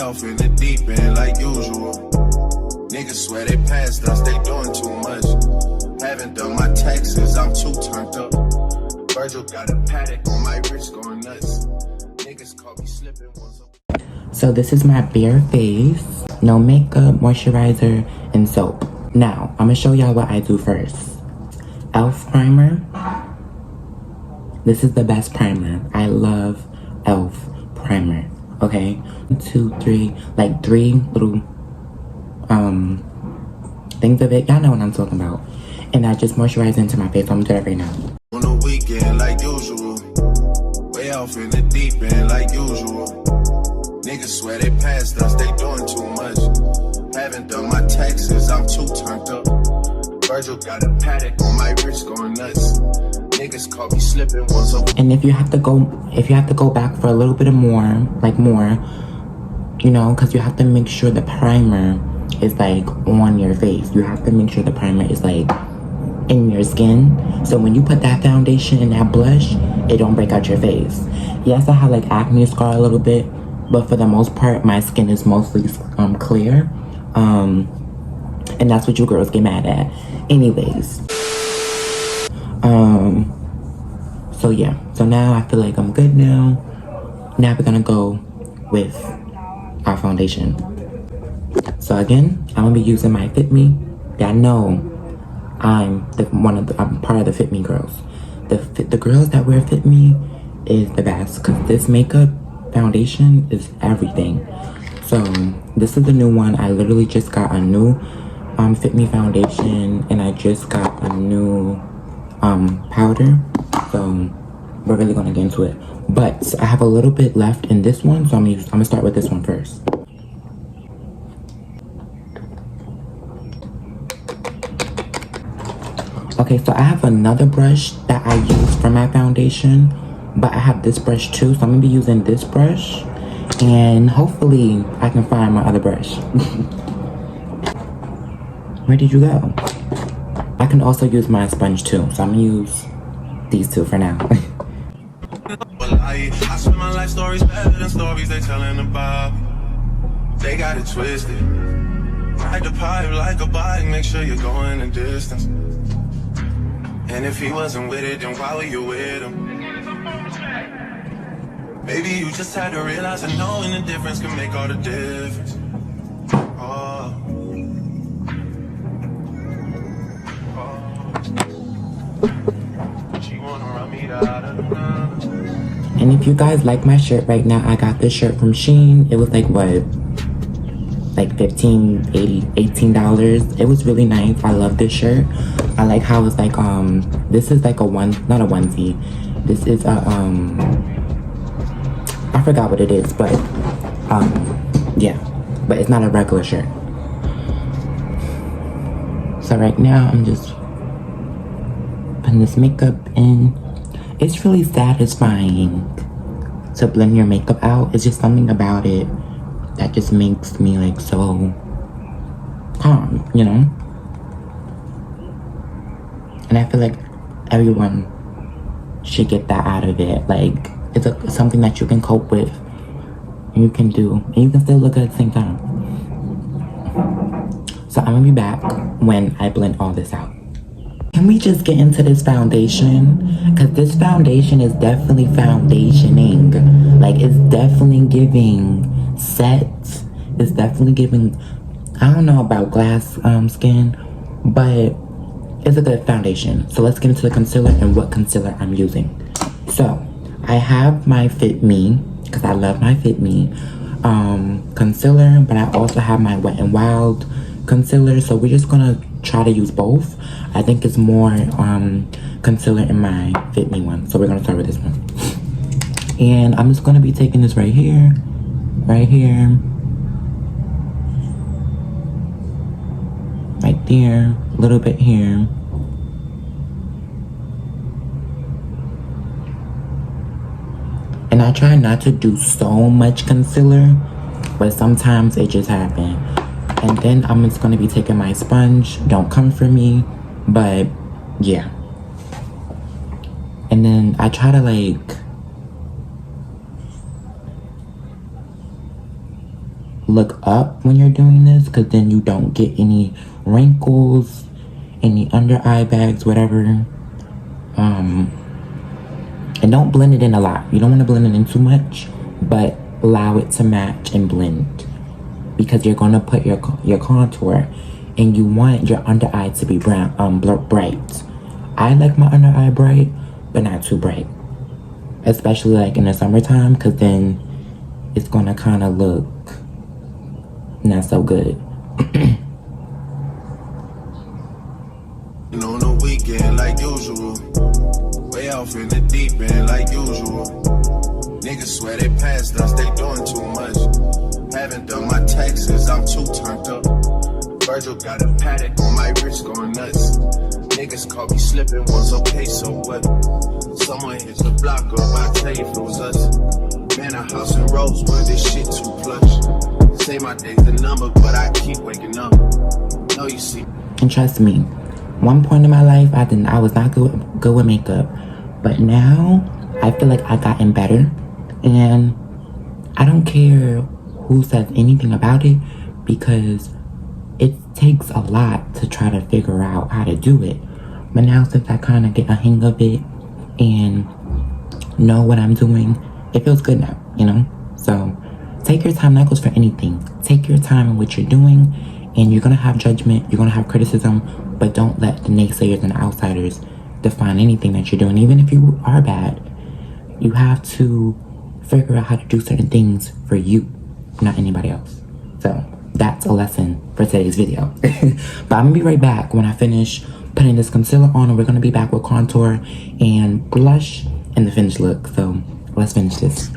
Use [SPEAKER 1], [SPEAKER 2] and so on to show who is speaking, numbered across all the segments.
[SPEAKER 1] off in the deep end like usual. Niggas swear they passed us, they doing too much. Haven't done my taxes, I'm too turned up. Virgil got a paddock on my wrist going nuts. Niggas caught me slipping once.
[SPEAKER 2] So this is my bare face, no makeup, moisturizer, and soap. Now, I'm gonna show y'all what I do first. e.l.f. primer. This is the best primer. I love e.l.f. primer, okay? 1, 2, 3, like 3 little things of it. Y'all know what I'm talking about. And I just moisturize into my face. So I'm gonna do that right now.
[SPEAKER 1] On the weekend like usual. Way off in the deep end like usual. Niggas swear they passed us, they doing too much. Haven't done my taxes, I'm too turned up. Virgil got a paddock on my wrist going nuts. Niggas caught me slipping once.
[SPEAKER 2] And if you have to go back for a little bit of more, you know, because you have to make sure the primer is like on your face. You have to make sure the primer is like in your skin. So when you put that foundation and that blush, it don't break out your face. Yes, I have like acne scar a little bit, but for the most part, my skin is mostly clear. And that's what you girls get mad at. Anyways. So yeah. So now I feel like I'm good now. Now we're gonna go with our foundation. So again, I'm gonna be using my Fit Me. Y'all know I'm part of the Fit Me girls. The girls that wear Fit Me is the best, because this makeup foundation is everything. So this is the new one. I literally just got a new Fit Me foundation, and I just got a new powder. So we're really gonna get into it. But I have a little bit left in this one, so I'm gonna start with this one first. Okay, so I have another brush that I use for my foundation, but I have this brush too, so I'm gonna be using this brush, and hopefully I can find my other brush. Where did you go? I can also use my sponge too, so I'm gonna use these two for now.
[SPEAKER 1] I spend my life stories better than stories they telling about. They got it twisted. Ride the pipe like a bike, make sure you're going the distance. And if he wasn't with it, then why were you with him? Maybe you just had to realize that knowing the difference can make all the difference. Oh. She wanna run me out of the ground.
[SPEAKER 2] And if you guys like my shirt right now, I got this shirt from Shein. It was like what? Like $15, $18. It was really nice. I love this shirt. I like how it's like this is like not a onesie. This is a I forgot what it is, but yeah, but it's not a regular shirt. So right now I'm just putting this makeup in. It's really satisfying to blend your makeup out. It's just something about it that just makes me like so calm, you know? And I feel like everyone should get that out of it. Like, it's something that you can cope with, and you can do, and you can still look good at the same time. So I'm gonna be back when I blend all this out. Can we just get into this foundation? Because this foundation is definitely foundationing. Like, it's definitely giving set. It's definitely giving, I don't know about glass skin, but it's a good foundation. So let's get into the concealer and what concealer I'm using. So I have my Fit Me, because I love my Fit Me concealer, but I also have my Wet n Wild concealer. So we're just gonna try to use both. I think it's more concealer in my Fit Me one. So we're gonna start with this one. And I'm just gonna be taking this right here, right there, a little bit here. And I try not to do so much concealer, but sometimes it just happens. And then I'm just gonna be taking my sponge. Don't come for me, but yeah. And then I try to like look up when you're doing this, because then you don't get any wrinkles, any under eye bags, whatever. And don't blend it in a lot. You don't want to blend it in too much, but allow it to match and blend, because you're gonna put your contour, and you want your under eye to be brown, bright. I like my under eye bright, but not too bright, especially like in the summertime, because then it's gonna kind of look not so good.
[SPEAKER 1] On the weekend like usual, way off in the deep end like usual. Niggas swear they passed us, they doing too much. Haven't done my taxes, I'm too turned up. Virgil got a paddock on my wrist going nuts. Niggas caught me slipping once, okay, so what? Someone hit the block up, I tell you if it was us. Man, a house in Rosewood, this shit too plush. Say my day's the number, but I keep waking up. No, you see.
[SPEAKER 2] And trust me, one point in my life, I was not good with makeup. But now, I feel like I've gotten better. And I don't care who says anything about it, because it takes a lot to try to figure out how to do it. But now, since I kind of get a hang of it and know what I'm doing, it feels good now, you know? So, take your time. That goes for anything. Take your time in what you're doing, and you're going to have judgment, you're going to have criticism, but don't let the naysayers and the outsiders define anything that you're doing. Even if you are bad, you have to figure out how to do certain things for you, not anybody else. So, that's a lesson for today's video. But I'm gonna be right back when I finish putting this concealer on, and we're gonna be back with contour and blush and the finished look. So let's finish this.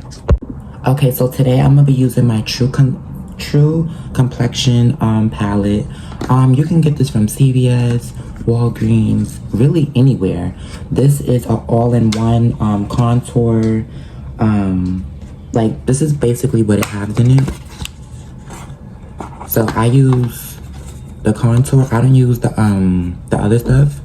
[SPEAKER 2] Okay, so today I'm gonna be using my True Complexion palette. You can get this from CVS, Walgreens, really anywhere. This is an all-in-one contour. Like, this is basically what it has in it. So I use the contour. I don't use the other stuff,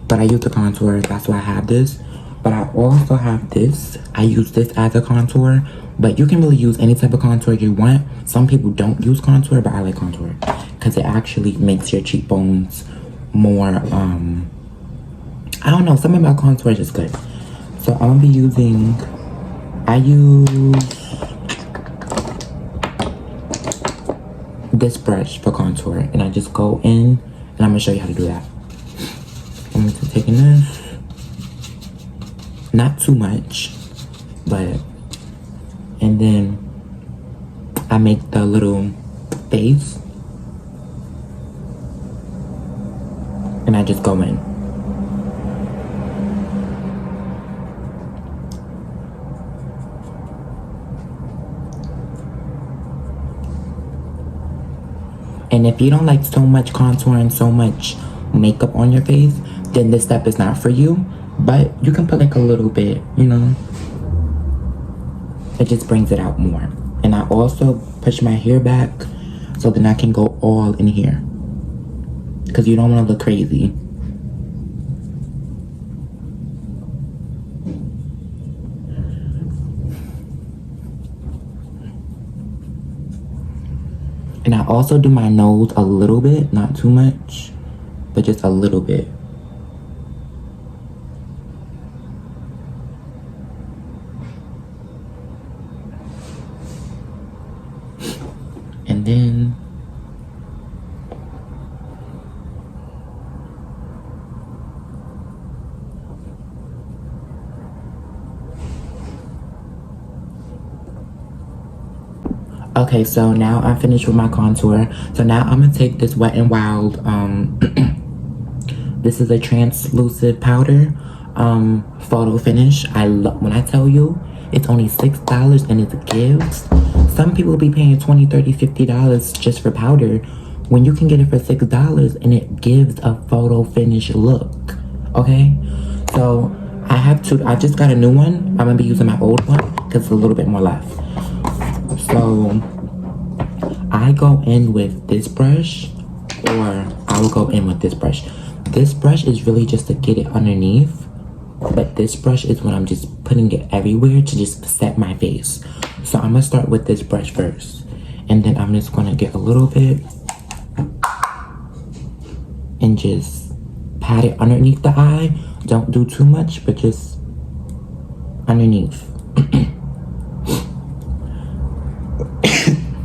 [SPEAKER 2] but I use the contour. That's why I have this. But I also have this. I use this as a contour, but you can really use any type of contour you want. Some people don't use contour, but I like contour because it actually makes your cheekbones more, I don't know, something about contour is just good. So I'm gonna be using, I use this brush for contour, and I just go in, and I'm gonna show you how to do that. I'm just taking this, not too much, but, and then I make the little face, and I just go in. And if you don't like so much contour and so much makeup on your face, then this step is not for you. But you can put like a little bit, you know. It just brings it out more. And I also push my hair back so then I can go all in here, because you don't want to look crazy. And I also do my nose a little bit, not too much, but just a little bit. And then okay, so now I'm finished with my contour. So now I'm gonna take this Wet n Wild, this is a translucent powder, photo finish. I love, when I tell you, it's only $6 and it gives. Some people be paying $20, $30, $50 just for powder, when you can get it for $6 and it gives a photo finish look, okay? So I just got a new one. I'm gonna be using my old one because it's a little bit more left. So I go in with this brush, or I will go in with this brush. This brush is really just to get it underneath, but this brush is when I'm just putting it everywhere to just set my face. So I'm gonna start with this brush first, and And then I'm just gonna get a little bit and just pat it underneath the eye. Don't do too much, but just underneath.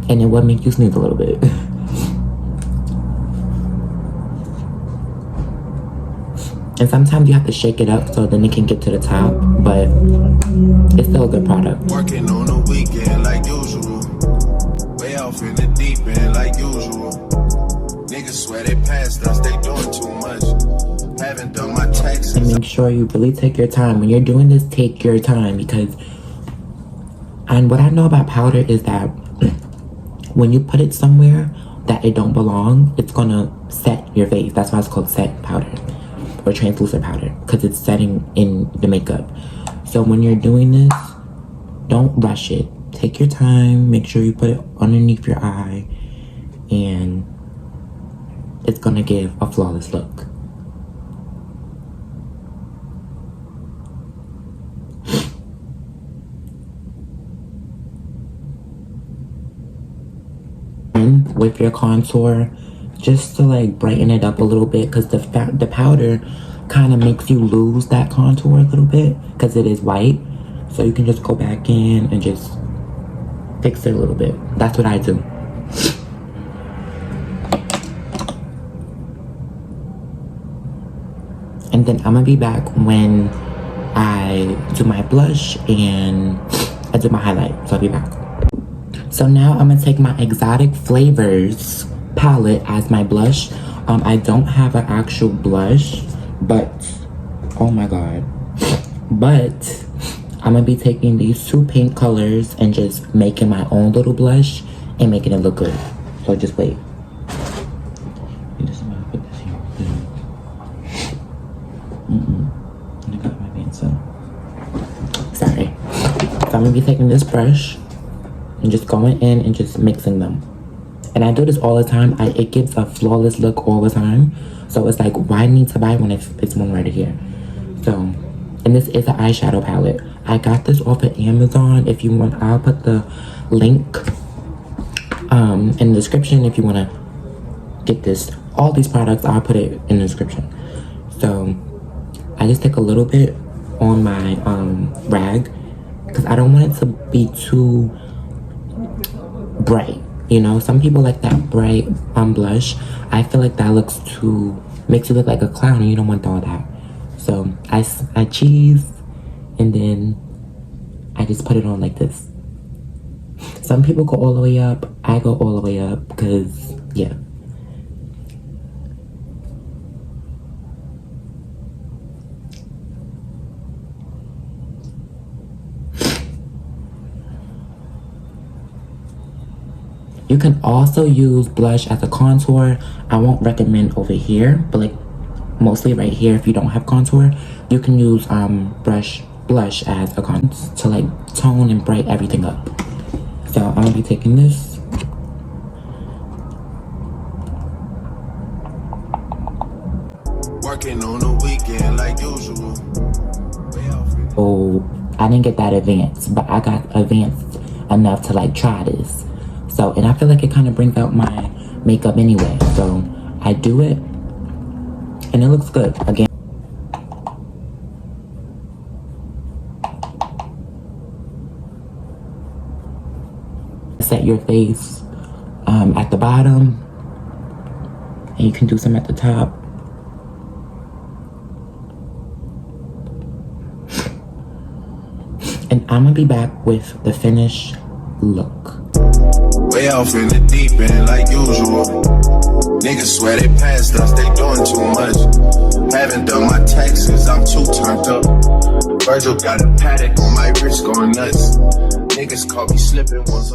[SPEAKER 2] And it will make you sneeze a little bit. And sometimes you have to shake it up so then it can get to the top, but it's still a good product.
[SPEAKER 1] Working on the weekend like usual. Way off in the deep end like usual. Niggas swear they passed us, they doing too much. Haven't done my taxes.
[SPEAKER 2] And make sure you really take your time. When you're doing this, take your time, because, and what I know about powder is that when you put it somewhere that it don't belong, it's gonna set your face. That's why it's called set powder or translucent powder, because it's setting in the makeup. So when you're doing this, don't rush it. Take your time, make sure you put it underneath your eye, and it's gonna give a flawless look. And with your contour, just to like brighten it up a little bit, because the powder kind of makes you lose that contour a little bit because it is white. So you can just go back in and just fix it a little bit. That's what I do. And then I'm gonna be back when I do my blush and I do my highlight. So I'll be back. So now I'm gonna take my Exotic Flavors palette as my blush. I don't have an actual blush, but oh my god. But I'm gonna be taking these two pink colors and just making my own little blush and making it look good. So just wait. I just want to put this here. I got my pencil. Sorry. So I'm gonna be taking this brush and just going in and just mixing them. And I do this all the time. It gives a flawless look all the time. So it's like, why need to buy one if it's one right here? So, and this is an eyeshadow palette. I got this off of Amazon. If you want, I'll put the link in the description if you want to get this. All these products, I'll put it in the description. So, I just take a little bit on my rag because I don't want it to be too bright. You know, some people like that bright blush. I feel like that looks too, makes you look like a clown and you don't want all that. So I cheese and then I just put it on like this. Some people go all the way up. I go all the way up because, yeah. You can also use blush as a contour. I won't recommend over here, but like mostly right here if you don't have contour. You can use blush as a contour to like tone and brighten everything up. So I'm gonna be taking this.
[SPEAKER 1] Working on the weekend like usual.
[SPEAKER 2] Oh, I didn't get that advanced, but I got advanced enough to like try this. So, and I feel like it kind of brings out my makeup anyway. So I do it and it looks good. Again, set your face at the bottom and you can do some at the top. And I'm gonna be back with the finished look.
[SPEAKER 1] Way off in the deep end like usual. Niggas swear they passed us, they doing too much. Haven't done my taxes, I'm too turned up. Virgil got a paddock on my wrist going nuts. Niggas caught me slipping once.